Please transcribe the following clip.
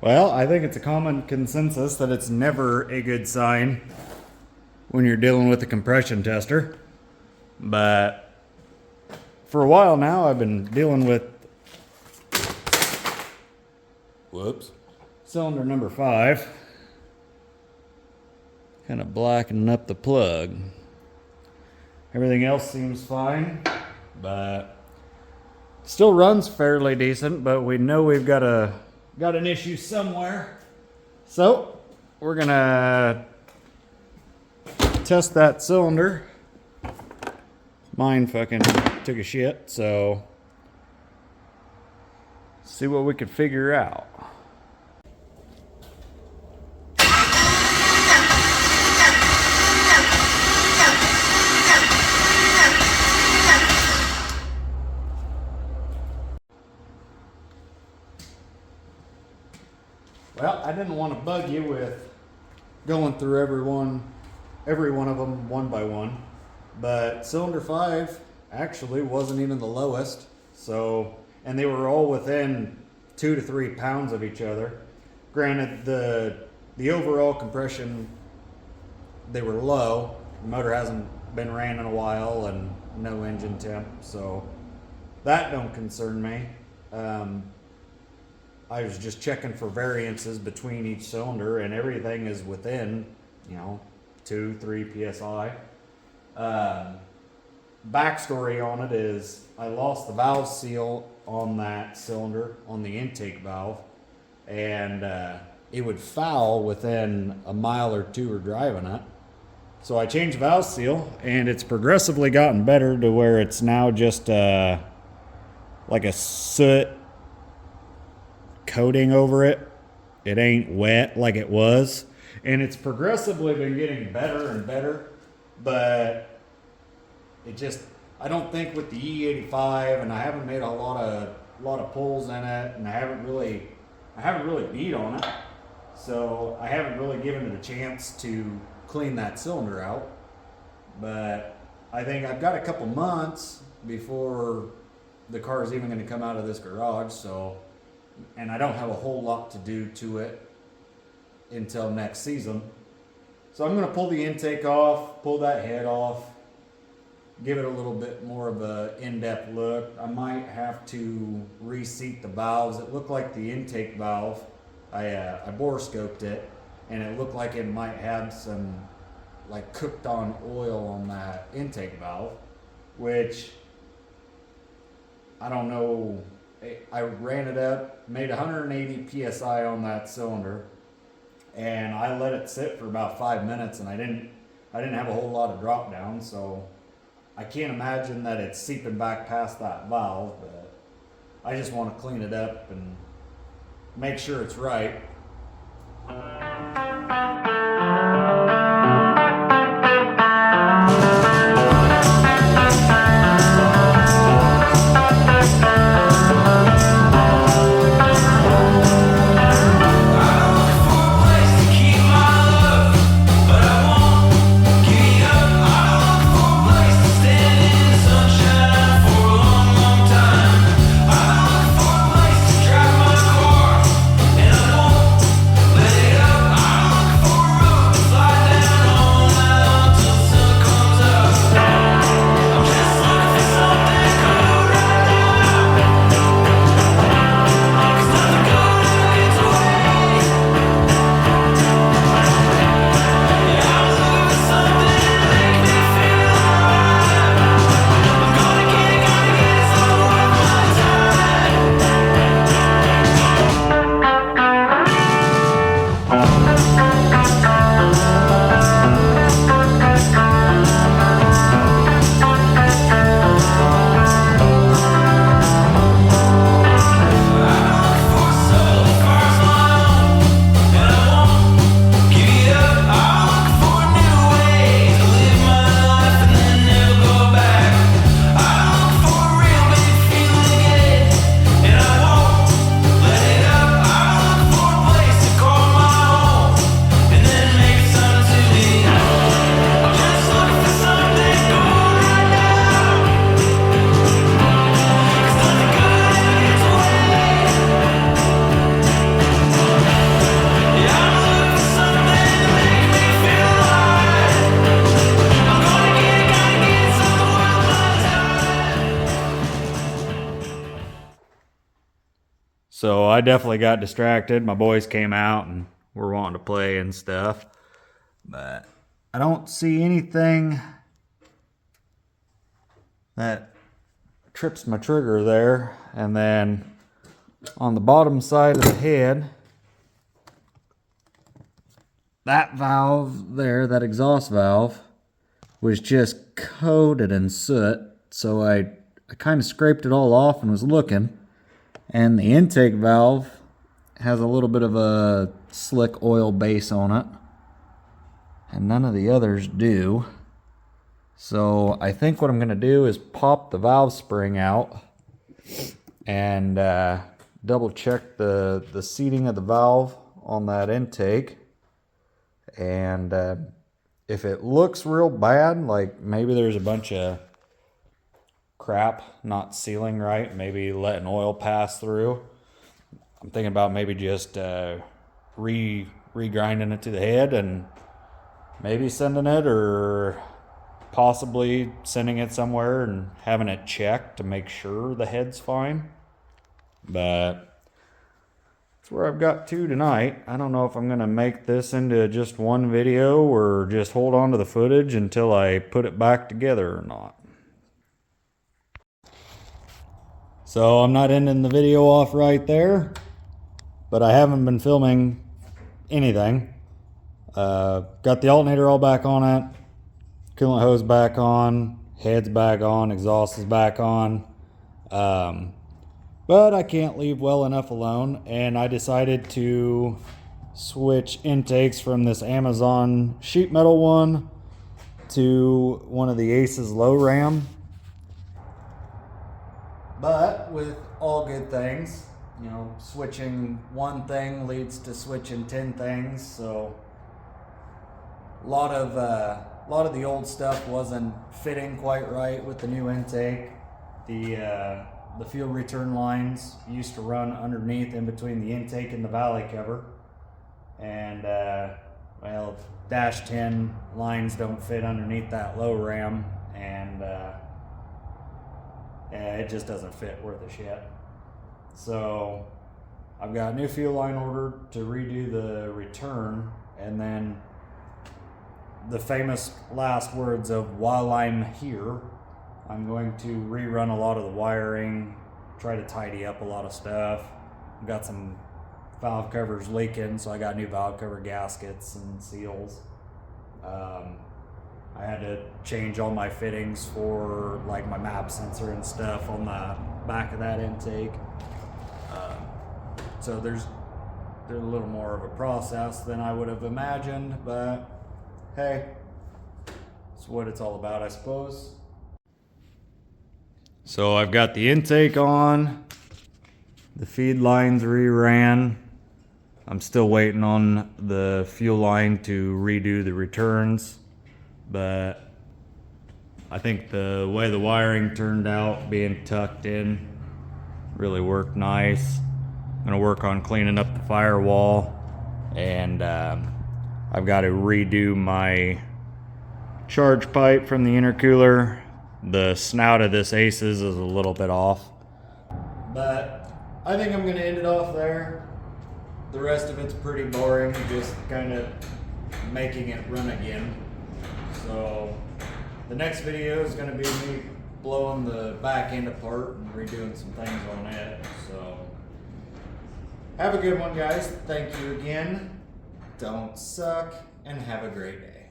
Well, I think it's a common consensus that it's never a good sign when you're dealing with a compression tester. But for a while now, I've been dealing with cylinder number 5. Kind of blackening up the plug. Everything else seems fine, but still runs fairly decent, but we know we've got an issue somewhere. So we're gonna test that cylinder. Mine fucking took a shit, so see what we can figure out. Well, I didn't want to bug you with going through every one of them one by one, but cylinder 5 actually wasn't even the lowest. So, and they were all within 2 to 3 pounds of each other. Granted, the overall compression, they were low. The motor hasn't been ran in a while and no engine temp, so that don't concern me. I was just checking for variances between each cylinder, and everything is within, 2-3 psi. Backstory on it is I lost the valve seal on that cylinder on the intake valve, and it would foul within a mile or 2 of driving it. So I changed the valve seal, and it's progressively gotten better to where it's now just like a soot coating over it. It ain't wet like it was, and it's progressively been getting better and better. But it just, I don't think with the E85, and I haven't made a lot of pulls in it, and I haven't really beat on it, so I haven't really given it a chance to clean that cylinder out. But I think I've got a couple months before the car is even going to come out of this garage, so, and I don't have a whole lot to do to it until next season. So I'm going to pull the intake off, pull that head off, give it a little bit more of a in-depth look. I might have to reseat the valves. It looked like the intake valve, I bore scoped it, and it looked like it might have some like cooked on oil on that intake valve, which I don't know. I ran it up, made 180 psi on that cylinder, and I let it sit for about 5 minutes, and I didn't have a whole lot of drop down, so I can't imagine that it's seeping back past that valve. But I just want to clean it up and make sure it's right. Let it So I definitely got distracted. My boys came out and were wanting to play and stuff. But I don't see anything that trips my trigger there. And then on the bottom side of the head, that valve there, that exhaust valve, was just coated in soot. So I kind of scraped it all off and was looking. And the intake valve has a little bit of a slick oil base on it. And none of the others do. So I think what I'm going to do is pop the valve spring out and double check the seating of the valve on that intake. And if it looks real bad, like maybe there's a bunch of crap not sealing right, maybe letting oil pass through, I'm thinking about maybe just re-grinding it to the head and maybe sending it, or possibly sending it somewhere and having it checked to make sure the head's fine. But that's where I've got to tonight. I don't know if I'm going to make this into just one video or just hold on to the footage until I put it back together or not. So I'm not ending the video off right there, but I haven't been filming anything. Got the alternator all back on it, coolant hose back on, head's back on, exhaust is back on. But I can't leave well enough alone, and I decided to switch intakes from this Amazon sheet metal one to one of the Aces low ram. But with all good things, you know, switching one thing leads to switching 10 things. So a lot of the old stuff wasn't fitting quite right with the new intake. The fuel return lines used to run underneath, in between the intake and the valley cover, and well, dash 10 lines don't fit underneath that low ram, and it just doesn't fit worth a shit. So I've got a new fuel line ordered to redo the return, and then the famous last words of "while I'm here," I'm going to rerun a lot of the wiring, try to tidy up a lot of stuff. I've got some valve covers leaking, so I got new valve cover gaskets and seals. I had to change all my fittings for like my map sensor and stuff on the back of that intake. So there's a little more of a process than I would have imagined, but hey, it's what it's all about, I suppose. So I've got the intake on, the feed lines reran. I'm still waiting on the fuel line to redo the returns, but I think the way the wiring turned out, being tucked in, really worked nice. I'm gonna work on cleaning up the firewall, and I've got to redo my charge pipe from the intercooler. The snout of this Aces is a little bit off, but I think I'm gonna end it off there. The rest of it's pretty boring, just kind of making it run again. So the next video is gonna be me blowing the back end apart and redoing some things on it. So have a good one, guys. Thank you again. Don't suck, and have a great day.